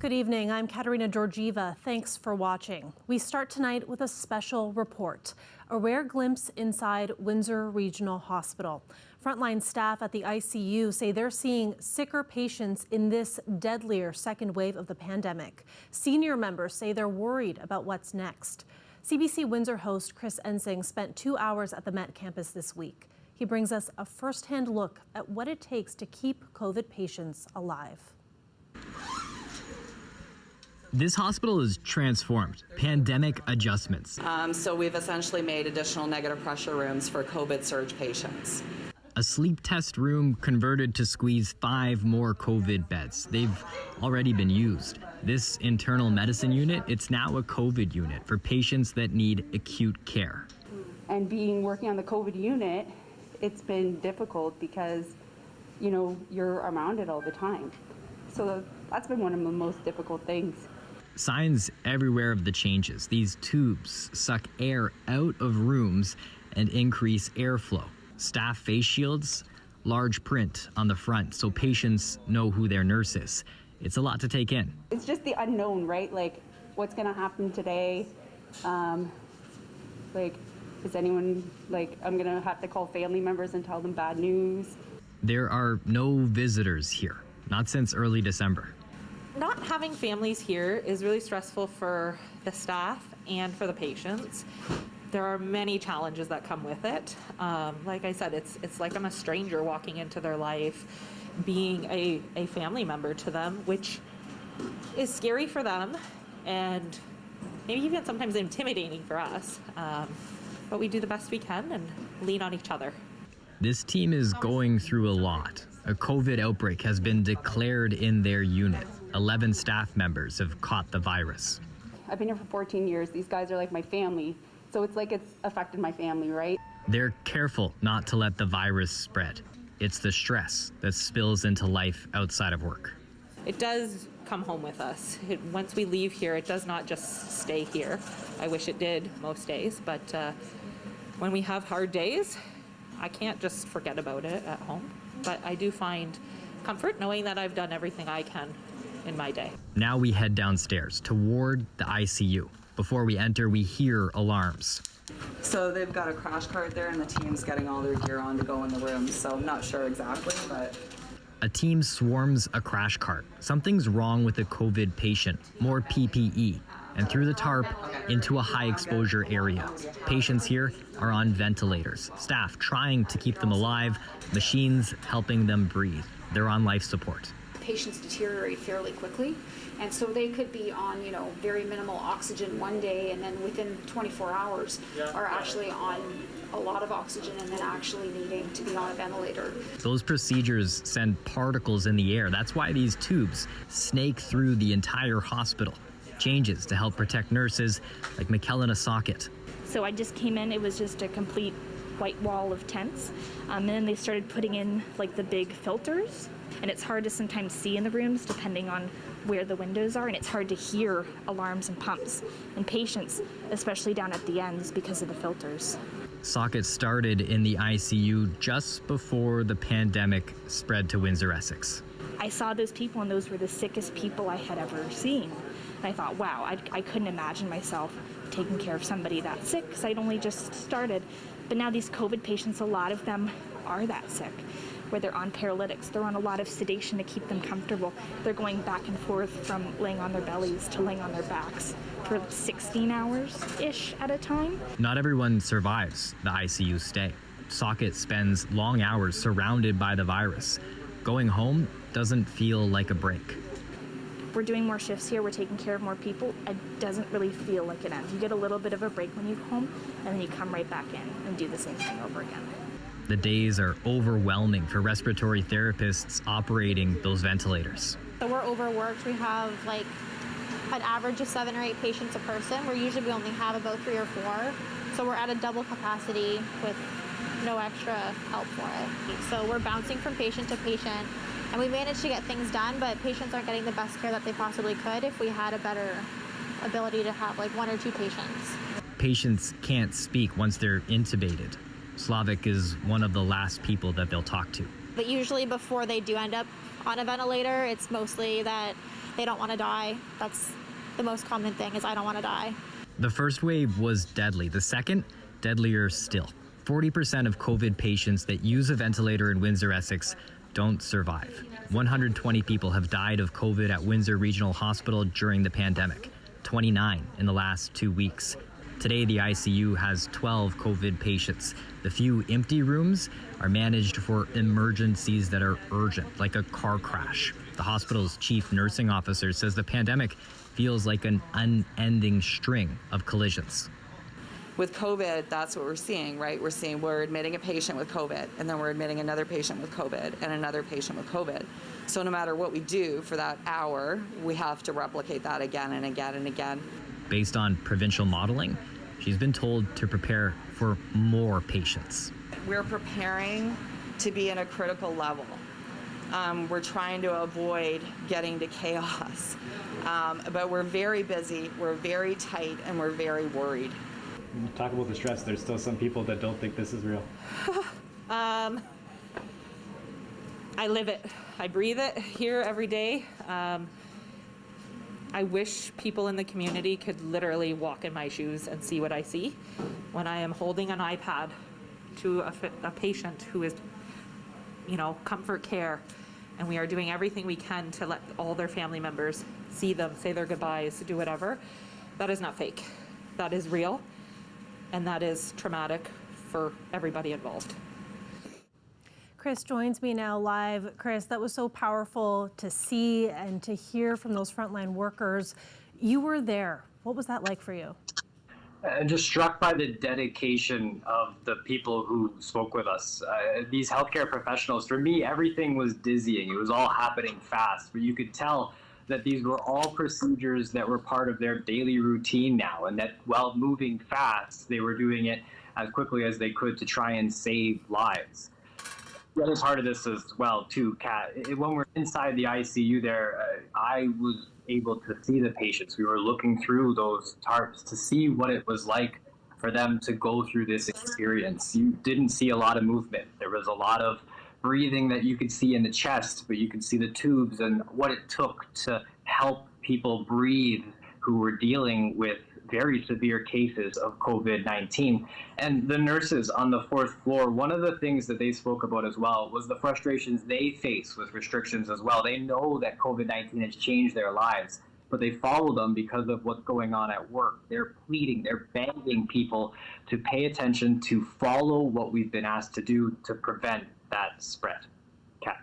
Good evening, I'm Katerina Georgieva. Thanks for watching. We start tonight with a special report, a rare glimpse inside Windsor Regional Hospital. Frontline staff at the ICU say they're seeing sicker patients in this deadlier second wave of the pandemic. Senior members say they're worried about what's next. CBC Windsor host Chris Ensing spent 2 hours at the Met campus this week. He brings us a first-hand look at what it takes to keep COVID patients alive. This hospital is transformed. Pandemic adjustments. So we've essentially made additional negative pressure rooms for COVID surge patients. A sleep test room converted to squeeze 5 more COVID beds. They've already been used. This internal medicine unit, it's now a COVID unit for patients that need acute care. And working on the COVID unit, it's been difficult because, you're around it all the time. So that's been one of the most difficult things. Signs everywhere of the changes. These tubes suck air out of rooms and increase airflow. Staff face shields, large print on the front so patients know who their nurse is. It's a lot to take in. It's just the unknown, right? Like, what's going to happen today? Is anyone, I'm going to have to call family members and tell them bad news. There are no visitors here, not since early December. Not having families here is really stressful for the staff and for the patients. There are many challenges that come with it. Like I said, it's like I'm a stranger walking into their life, being a family member to them, which is scary for them and maybe even sometimes intimidating for us. But we do the best we can and lean on each other. This team is going through a lot. A COVID outbreak has been declared in their unit. 11 staff members have caught the virus. I've been here for 14 years. These guys are like my family. So it's like it's affected my family, right? They're careful not to let the virus spread. It's the stress that spills into life outside of work. It does come home with us. Once we leave here, it does not just stay here. I wish it did most days, but when we have hard days, I can't just forget about it at home. But I do find comfort knowing that I've done everything I can in my day. Now we head downstairs toward the ICU. Before we enter, we hear alarms. So they've got a crash cart there and the team's getting all their gear on to go in the room. So I'm not sure exactly, but... A team swarms a crash cart. Something's wrong with a COVID patient. More PPE. And through the tarp, into a high exposure area. Patients here are on ventilators. Staff trying to keep them alive. Machines helping them breathe. They're on life support. Patients deteriorate fairly quickly, and so they could be on very minimal oxygen one day, and then within 24 hours are actually on a lot of oxygen and then actually needing to be on a ventilator. Those procedures send particles in the air. That's why these tubes snake through the entire hospital. Changes to help protect nurses like McKellen Socket. So I just came in, it was just a complete white wall of tents, and then they started putting in the big filters. And it's hard to sometimes see in the rooms depending on where the windows are, and it's hard to hear alarms and pumps and patients, especially down at the ends because of the filters. Socket started in the ICU just before the pandemic spread to Windsor, Essex. I saw those people, and those were the sickest people I had ever seen. And I thought, wow, I couldn't imagine myself taking care of somebody that sick because I'd only just started. But now these COVID patients, a lot of them are that sick, where they're on paralytics. They're on a lot of sedation to keep them comfortable. They're going back and forth from laying on their bellies to laying on their backs for 16 hours-ish at a time. Not everyone survives the ICU stay. Socket spends long hours surrounded by the virus. Going home doesn't feel like a break. We're doing more shifts here. We're taking care of more people. It doesn't really feel like it ends. You get a little bit of a break when you go home, and then you come right back in and do the same thing over again. The days are overwhelming for respiratory therapists operating those ventilators. So we're overworked. We have an average of 7 or 8 patients a person. We only have about 3 or 4. So we're at a double capacity with no extra help for it. So we're bouncing from patient to patient, and we managed to get things done, but patients aren't getting the best care that they possibly could if we had a better ability to have 1 or 2 patients. Patients can't speak once they're intubated. Slavic is one of the last people that they'll talk to. But usually before they do end up on a ventilator, it's mostly that they don't want to die. That's the most common thing, is I don't want to die. The first wave was deadly. The second, deadlier still. 40% of COVID patients that use a ventilator in Windsor, Essex don't survive. 120 people have died of COVID at Windsor Regional Hospital during the pandemic, 29 in the last 2 weeks. Today, the ICU has 12 COVID patients. The few empty rooms are managed for emergencies that are urgent, like a car crash. The hospital's chief nursing officer says the pandemic feels like an unending string of collisions. With COVID, that's what we're seeing, right? We're admitting a patient with COVID, and then we're admitting another patient with COVID, and another patient with COVID. So no matter what we do for that hour, we have to replicate that again and again and again. Based on provincial modeling, she's been told to prepare for more patients. We're preparing to be in a critical level. We're trying to avoid getting to chaos. But we're very busy, we're very tight, and we're very worried. Talk about the stress. There's still some people that don't think this is real. I live it. I breathe it here every day. I wish people in the community could literally walk in my shoes and see what I see when I am holding an iPad to a patient who is, comfort care, and we are doing everything we can to let all their family members see them, say their goodbyes, do whatever. That is not fake. That is real, and that is traumatic for everybody involved. Chris joins me now live. Chris, that was so powerful to see and to hear from those frontline workers. You were there. What was that like for you? I'm just struck by the dedication of the people who spoke with us. These healthcare professionals, for me, everything was dizzying. It was all happening fast, but you could tell that these were all procedures that were part of their daily routine now, and that while moving fast, they were doing it as quickly as they could to try and save lives. The other part of this as well, too, Kat, when we're inside the ICU there, I was able to see the patients. We were looking through those tarps to see what it was like for them to go through this experience. You didn't see a lot of movement. There was a lot of breathing that you could see in the chest, but you could see the tubes and what it took to help people breathe who were dealing with very severe cases of COVID-19. And the nurses on the 4th floor, one of the things that they spoke about as well was the frustrations they face with restrictions as well. They know that COVID-19 has changed their lives, but they follow them because of what's going on at work. They're pleading, they're begging people to pay attention, to follow what we've been asked to do to prevent that spread. Kat.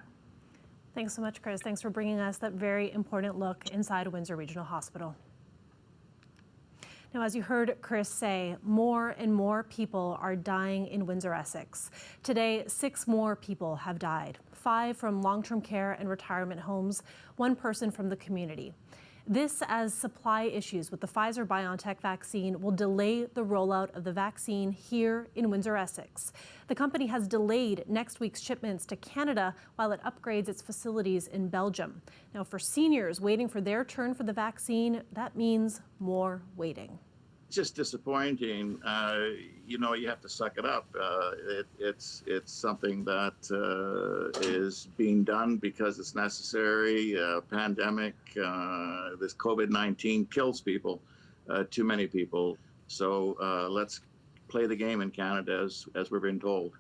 Thanks so much, Chris. Thanks for bringing us that very important look inside Windsor Regional Hospital. Now, as you heard Chris say, more and more people are dying in Windsor, Essex. Today, 6 more people have died, 5 from long-term care and retirement homes, 1 person from the community. This as supply issues with the Pfizer-BioNTech vaccine will delay the rollout of the vaccine here in Windsor, Essex. The company has delayed next week's shipments to Canada while it upgrades its facilities in Belgium. Now, for seniors waiting for their turn for the vaccine, that means more waiting. It's just disappointing. You have to suck it up. It's something that is being done because it's necessary. Pandemic, this COVID-19 kills people, too many people. So let's play the game in Canada as we're being told.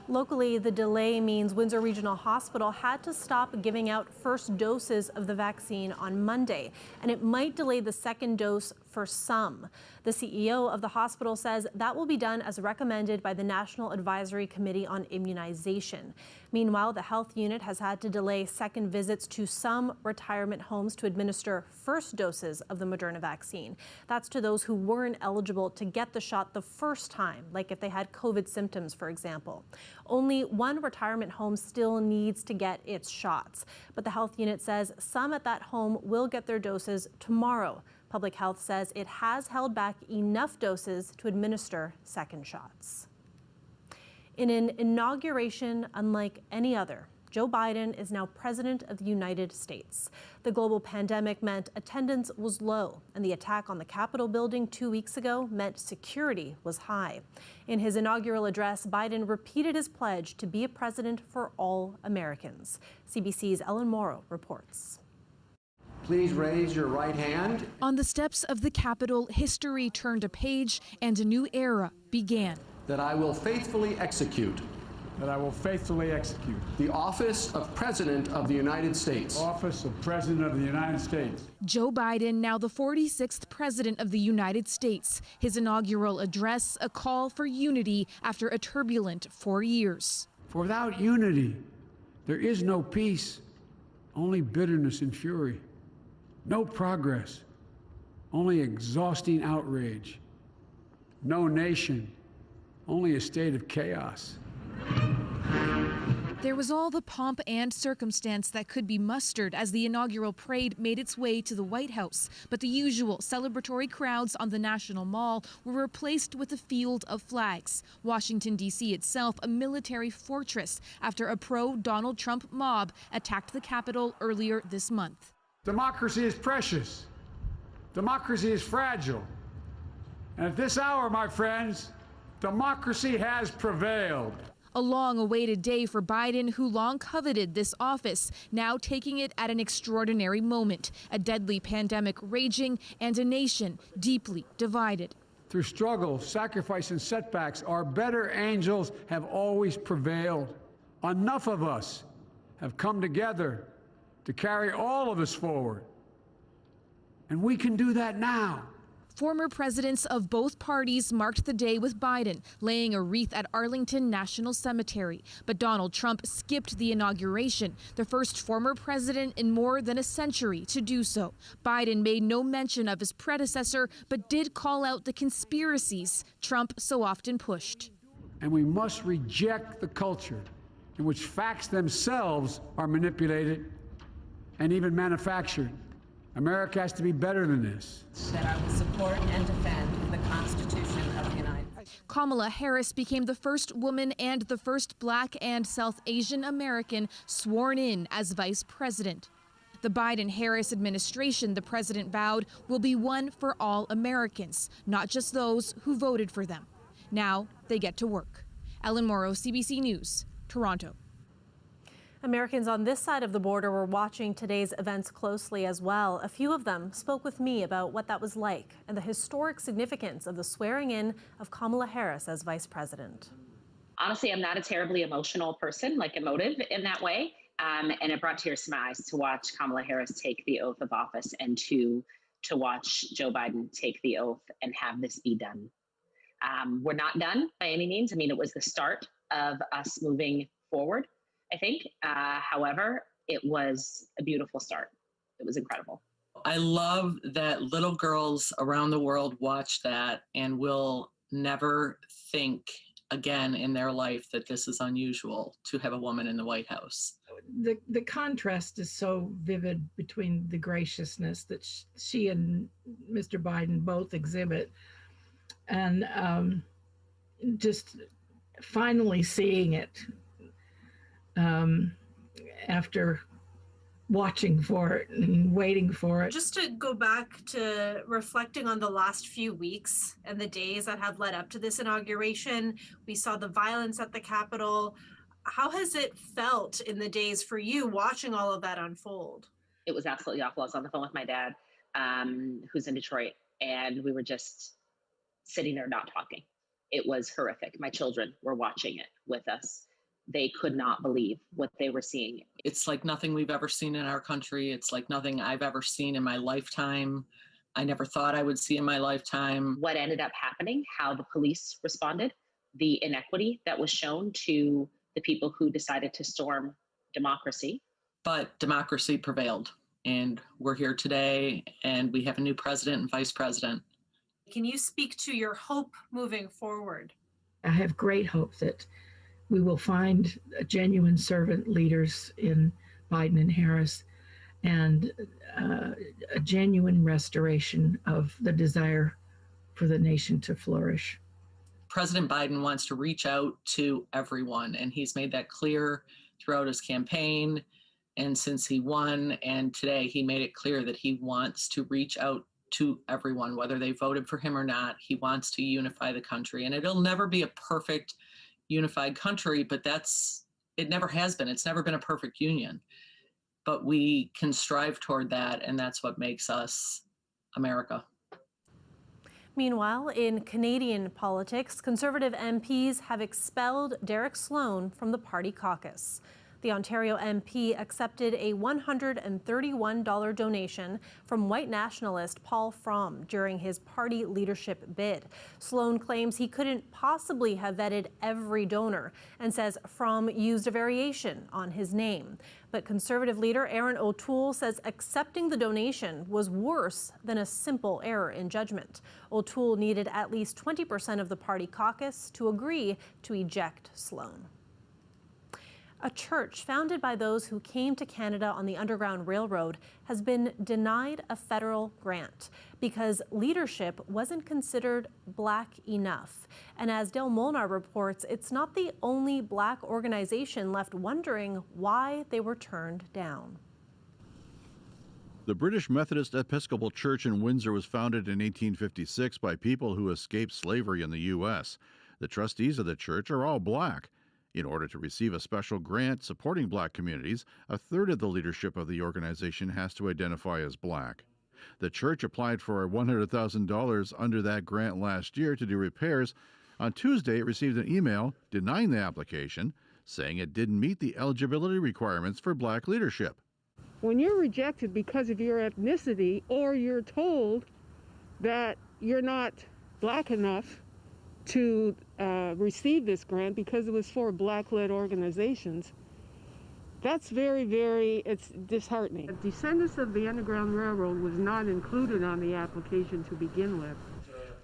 Locally, the delay means Windsor Regional Hospital had to stop giving out first doses of the vaccine on Monday, and it might delay the second dose for some. The CEO of the hospital says that will be done as recommended by the National Advisory Committee on Immunization. Meanwhile, the health unit has had to delay second visits to some retirement homes to administer first doses of the Moderna vaccine. That's to those who weren't eligible to get the shot the first time, like if they had COVID symptoms, for example. Only 1 retirement home still needs to get its shots, but the health unit says some at that home will get their doses tomorrow. Public Health says it has held back enough doses to administer second shots. In an inauguration unlike any other, Joe Biden is now president of the United States. The global pandemic meant attendance was low, and the attack on the Capitol building 2 weeks ago meant security was high. In his inaugural address, Biden repeated his pledge to be a president for all Americans. CBC's Ellen Morrow reports. Please raise your right hand. On the steps of the Capitol, history turned a page and a new era began. That I will faithfully execute. That I will faithfully execute. The office of President of the United States. Office of President of the United States. Joe Biden, now the 46th President of the United States. His inaugural address, a call for unity after a turbulent 4 years. For without unity, there is no peace, only bitterness and fury. No progress, only exhausting outrage. No nation, only a state of chaos. There was all the pomp and circumstance that could be mustered as the inaugural parade made its way to the White House. But the usual celebratory crowds on the National Mall were replaced with a field of flags. Washington, D.C. itself, a military fortress after a pro-Donald Trump mob attacked the Capitol earlier this month. Democracy is precious. Democracy is fragile. And at this hour, my friends, democracy has prevailed. A long-awaited day for Biden, who long coveted this office, now taking it at an extraordinary moment. A deadly pandemic raging and a nation deeply divided. Through struggle, sacrifice, and setbacks, our better angels have always prevailed. Enough of us have come together to carry all of us forward. And we can do that now. Former presidents of both parties marked the day with Biden, laying a wreath at Arlington National Cemetery. But Donald Trump skipped the inauguration, the first former president in more than a century to do so. Biden made no mention of his predecessor, but did call out the conspiracies Trump so often pushed. And we must reject the culture in which facts themselves are manipulated and even manufactured. America has to be better than this. That I will support and defend the Constitution of the United States. Kamala Harris became the first woman and the first Black and South Asian American sworn in as vice president. The Biden-Harris administration, the president vowed, will be one for all Americans, not just those who voted for them. Now they get to work. Ellen Morrow, CBC News, Toronto. Americans on this side of the border were watching today's events closely as well. A few of them spoke with me about what that was like and the historic significance of the swearing in of Kamala Harris as vice president. Honestly, I'm not a terribly emotional person, like emotive in that way. And it brought tears to my eyes to watch Kamala Harris take the oath of office and to watch Joe Biden take the oath and have this be done. We're not done by any means. I mean, it was the start of us moving forward, I think. However, it was a beautiful start. It was incredible. I love that little girls around the world watch that and will never think again in their life that this is unusual to have a woman in the White House. The contrast is so vivid between the graciousness that she and Mr. Biden both exhibit, and just finally seeing it after watching for it and waiting for it. Just to go back to reflecting on the last few weeks and the days that have led up to this inauguration, we saw the violence at the Capitol. How has it felt in the days for you watching all of that unfold? It was absolutely awful. I was on the phone with my dad, who's in Detroit, and we were just sitting there not talking. It was horrific. My children were watching it with us. They could not believe what they were seeing. It's like nothing we've ever seen in our country. It's like nothing I've ever seen in my lifetime. I never thought I would see in my lifetime. What ended up happening, how the police responded, the inequity that was shown to the people who decided to storm democracy. But democracy prevailed, and we're here today, and we have a new president and vice president. Can you speak to your hope moving forward? I have great hope that we will find genuine servant leaders in Biden and Harris, and a genuine restoration of the desire for the nation to flourish. President Biden wants to reach out to everyone, and he's made that clear throughout his campaign and since he won. And today he made it clear that he wants to reach out to everyone, whether they voted for him or not. He wants to unify the country. And it'll never be a perfect unified country, but it never has been. It's never been a perfect union. But we can strive toward that, and that's what makes us America. Meanwhile, in Canadian politics, Conservative MPs have expelled Derek Sloan from the party caucus. The Ontario MP accepted a $131 donation from white nationalist Paul Fromm during his party leadership bid. Sloan claims he couldn't possibly have vetted every donor and says Fromm used a variation on his name. But Conservative leader Aaron O'Toole says accepting the donation was worse than a simple error in judgment. O'Toole needed at least 20% of the party caucus to agree to eject Sloan. A church founded by those who came to Canada on the Underground Railroad has been denied a federal grant because leadership wasn't considered Black enough. And as Dale Molnar reports, it's not the only Black organization left wondering why they were turned down. The British Methodist Episcopal Church in Windsor was founded in 1856 by people who escaped slavery in the U.S. The trustees of the church are all Black. In order to receive a special grant supporting Black communities, a third of the leadership of the organization has to identify as Black. The church applied for $100,000 under that grant last year to do repairs. On Tuesday, it received an email denying the application, saying it didn't meet the eligibility requirements for Black leadership. When you're rejected because of your ethnicity, or you're told that you're not Black enough to receive this grant because it was for Black-led organizations, that's it's disheartening. Descendants of the Underground Railroad was not included on the application to begin with.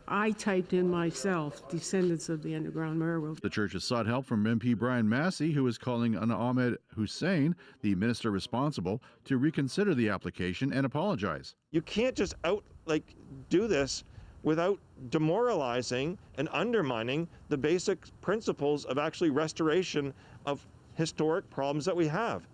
I typed in myself, Descendants of the Underground Railroad. The church has sought help from MP Brian Massey, who is calling on Ahmed Hussein, the minister responsible, to reconsider the application and apologize. You can't just do this without demoralizing and undermining the basic principles of actually restoration of historic problems that we have.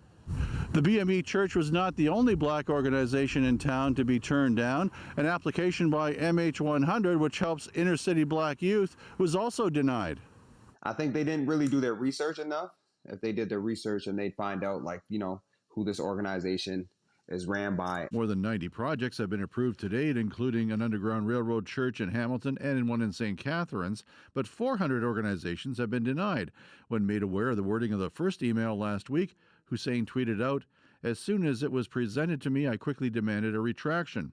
The BME Church was not the only Black organization in town to be turned down. An application by MH100, which helps inner-city Black youth, was also denied. I think they didn't really do their research enough. If they did their research and they'd find out, who this organization is ran by. More than 90 projects have been approved to date, including an Underground Railroad church in Hamilton and one in St. Catharines, but 400 organizations have been denied. When made aware of the wording of the first email last week, Hussein tweeted out, "As soon as it was presented to me, I quickly demanded a retraction."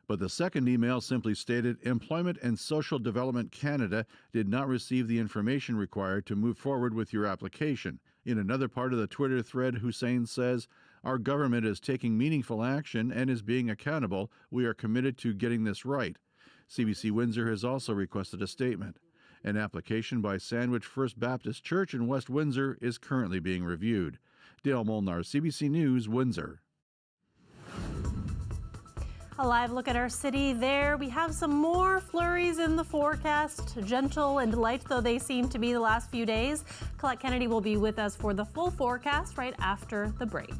But the second email simply stated, "Employment and Social Development Canada did not receive the information required to move forward with your application." In another part of the Twitter thread, Hussein says, "Our government is taking meaningful action and is being accountable. We are committed to getting this right." CBC Windsor has also requested a statement. An application by Sandwich First Baptist Church in West Windsor is currently being reviewed. Dale Molnar, CBC News, Windsor. A live look at our city there. We have some more flurries in the forecast. Gentle and light though they seem to be the last few days. Colette Kennedy will be with us for the full forecast right after the break.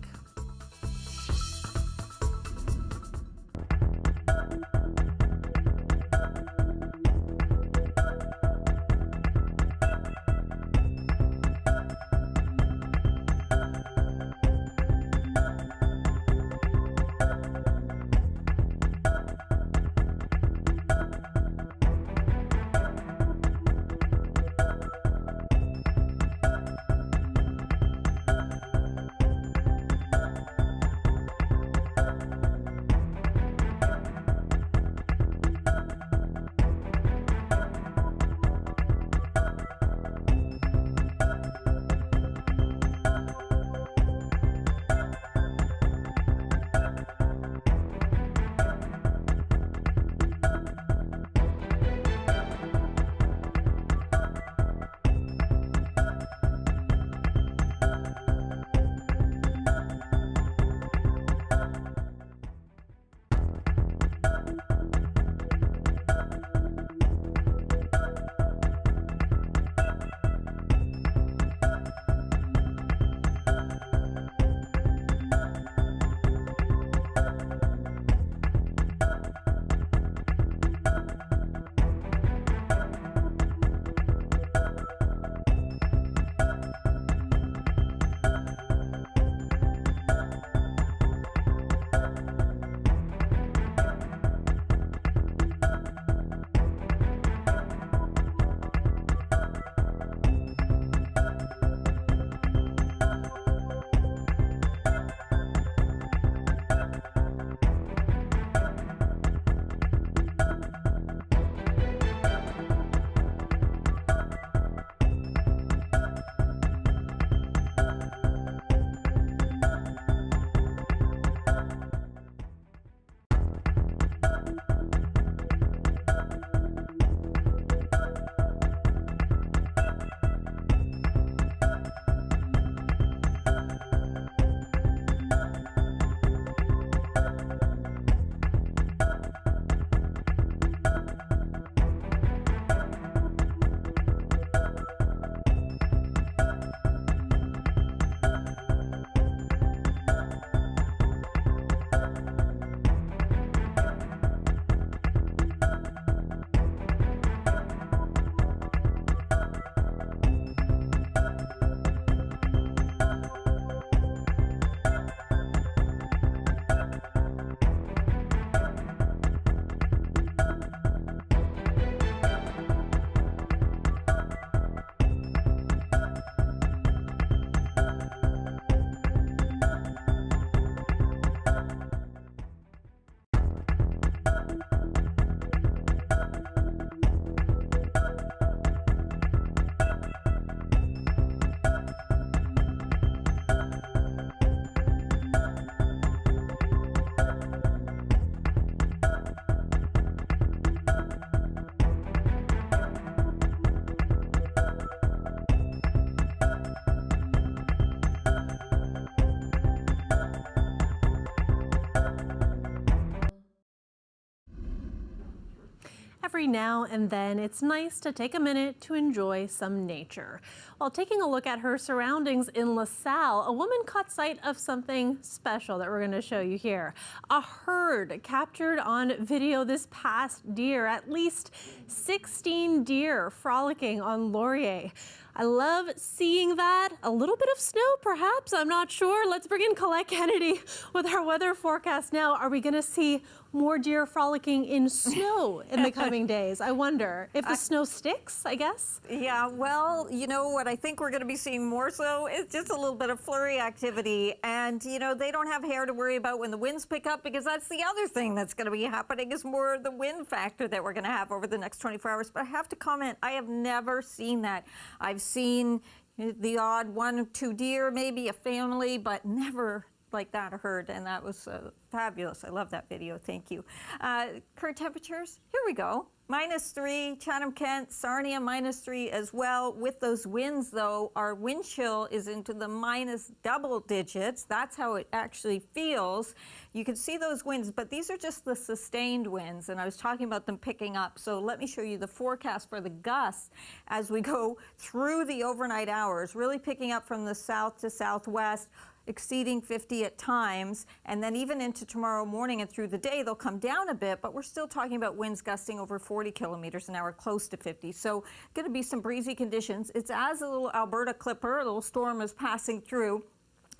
Every now and then, it's nice to take a minute to enjoy some nature. While taking a look at her surroundings in LaSalle, a woman caught sight of something special that we're going to show you here. A herd captured on video this past year, at least 16 deer frolicking on Laurier. I love seeing that. A little bit of snow, perhaps, I'm not sure. Let's bring in Colette Kennedy with our weather forecast now. Are we going to see more deer frolicking in snow in the coming days? I wonder if the snow sticks, I guess. Yeah, well, you know what I think we're going to be seeing more so is just a little bit of flurry activity. And, you know, they don't have hair to worry about when the winds pick up, because that's the other thing that's going to be happening is more the wind factor that we're going to have over the next 24 hours. But I have to comment, I have never seen that. I've seen the odd 1 or 2 deer, maybe a family, but never like that a herd, and that was fabulous. I love that video. Thank you. Current temperatures, here we go. -3, Chatham-Kent, Sarnia -3 as well. With those winds, though, our wind chill is into the minus double digits. That's how it actually feels. You can see those winds, but these are just the sustained winds, and I was talking about them picking up. So let me show you the forecast for the gusts as we go through the overnight hours, really picking up from the south to southwest, exceeding 50 at times, and then even into tomorrow morning and through the day, they'll come down a bit, but we're still talking about winds gusting over 40 kilometers an hour, close to 50. So going to be some breezy conditions. It's as a little Alberta clipper, a little storm is passing through.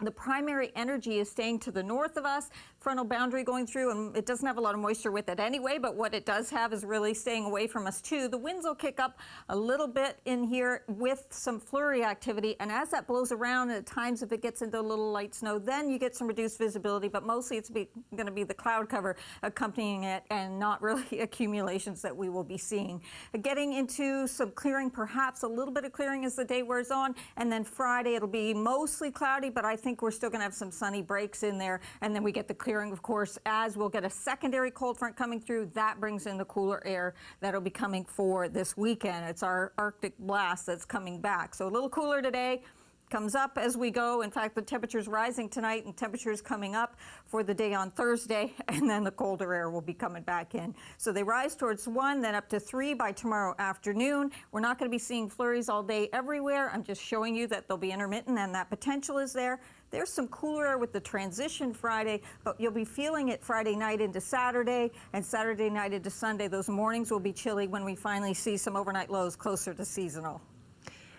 The primary energy is staying to the north of us, frontal boundary going through, and it doesn't have a lot of moisture with it anyway, but what it does have is really staying away from us too. The winds will kick up a little bit in here with some flurry activity, and as that blows around, and at times if it gets into a little light snow, then you get some reduced visibility, but mostly it's going to be the cloud cover accompanying it and not really accumulations that we will be seeing. Getting into some clearing, perhaps a little bit of clearing as the day wears on, and then Friday it'll be mostly cloudy, but I think we're still going to have some sunny breaks in there, and then we get the clearing, of course, as we'll get a secondary cold front coming through. That brings in the cooler air that'll be coming for this weekend. It's our Arctic blast that's coming back. So a little cooler today, comes up as we go. In fact, the temperature's rising tonight and temperatures coming up for the day on Thursday, and then the colder air will be coming back in. So they rise towards 1, then up to 3 by tomorrow afternoon. We're not going to be seeing flurries all day everywhere. I'm just showing you that they'll be intermittent and that potential is there. There's some cooler air with the transition Friday, but you'll be feeling it Friday night into Saturday and Saturday night into Sunday. Those mornings will be chilly when we finally see some overnight lows closer to seasonal.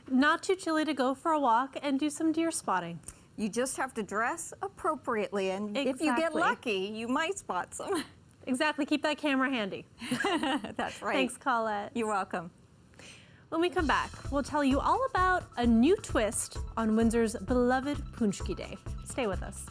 Not too chilly to go for a walk and do some deer spotting. You just have to dress appropriately, and if you get lucky, you might spot some. Exactly. Keep that camera handy. That's right. Thanks, Colette. You're welcome. When we come back, we'll tell you all about a new twist on Windsor's beloved Paczki Day. Stay with us.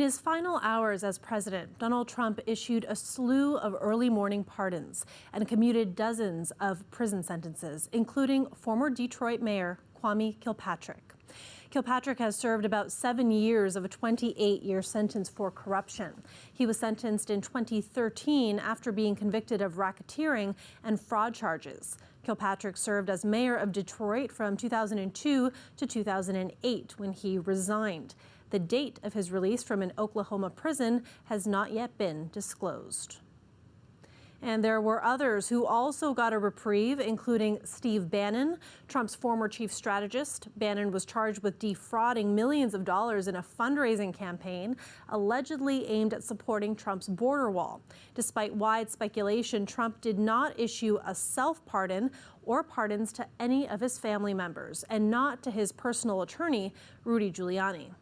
his final hours as president, Donald Trump issued a slew of early morning pardons and commuted dozens of prison sentences, including former Detroit Mayor Kwame Kilpatrick. Kilpatrick has served about 7 years of a 28-year sentence for corruption. He was sentenced in 2013 after being convicted of racketeering and fraud charges. Kilpatrick served as mayor of Detroit from 2002 to 2008 when he resigned. The date of his release from an Oklahoma prison has not yet been disclosed. And there were others who also got a reprieve, including Steve Bannon, Trump's former chief strategist. Bannon was charged with defrauding millions of dollars in a fundraising campaign allegedly aimed at supporting Trump's border wall. Despite wide speculation, Trump did not issue a self-pardon or pardons to any of his family members, and not to his personal attorney, Rudy Giuliani.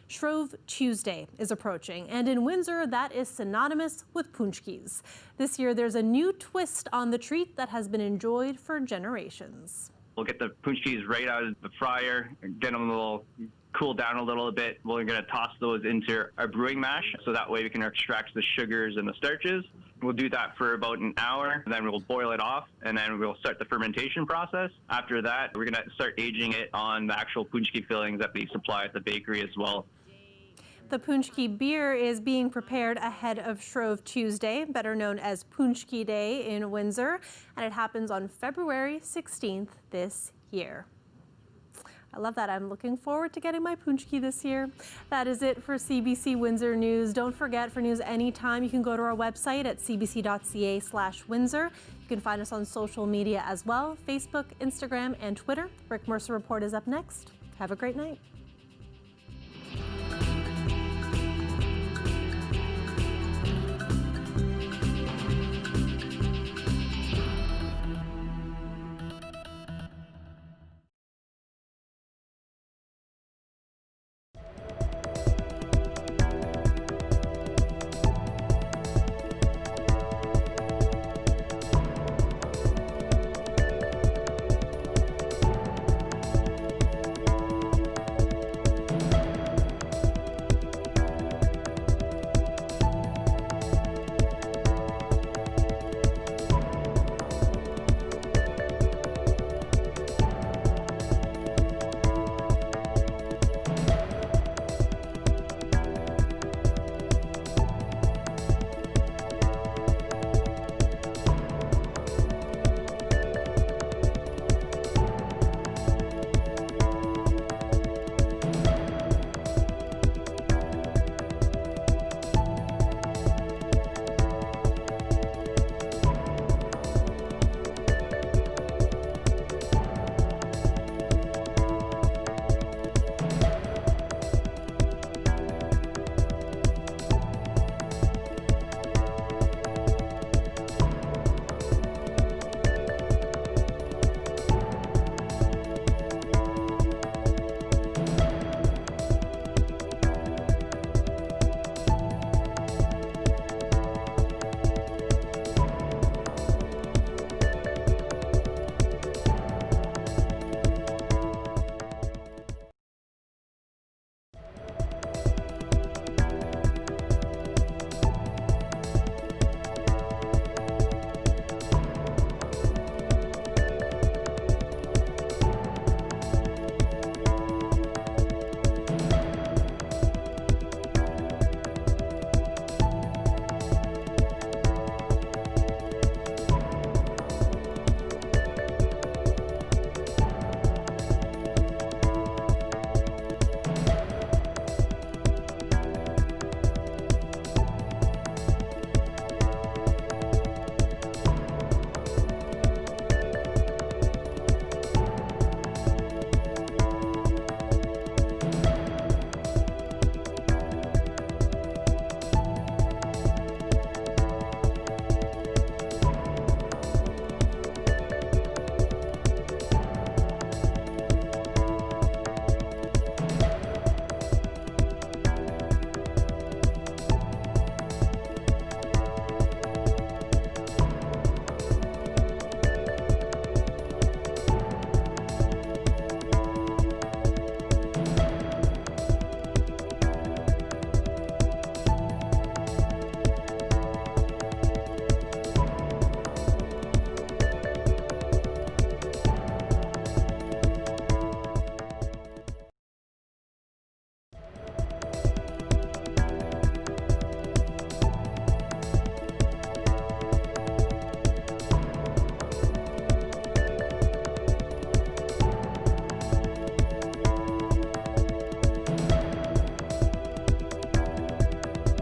Shrove Tuesday is approaching, and in Windsor, that is synonymous with punchkis. This year, there's a new twist on the treat that has been enjoyed for generations. We'll get the punchkis right out of the fryer, get them a little cool down a little bit. We're going to toss those into our brewing mash, so that way we can extract the sugars and the starches. We'll do that for about an hour, and then we'll boil it off, and then we'll start the fermentation process. After that, we're going to start aging it on the actual punchki fillings that we supply at the bakery as well. The punchki beer is being prepared ahead of Shrove Tuesday, better known as Punchki Day in Windsor, and it happens on February 16th this year. I love that. I'm looking forward to getting my punchki this year. That is it for CBC Windsor News. Don't forget, for news anytime, you can go to our website at cbc.ca/Windsor. You can find us on social media as well, Facebook, Instagram, and Twitter. Rick Mercer Report is up next. Have a great night.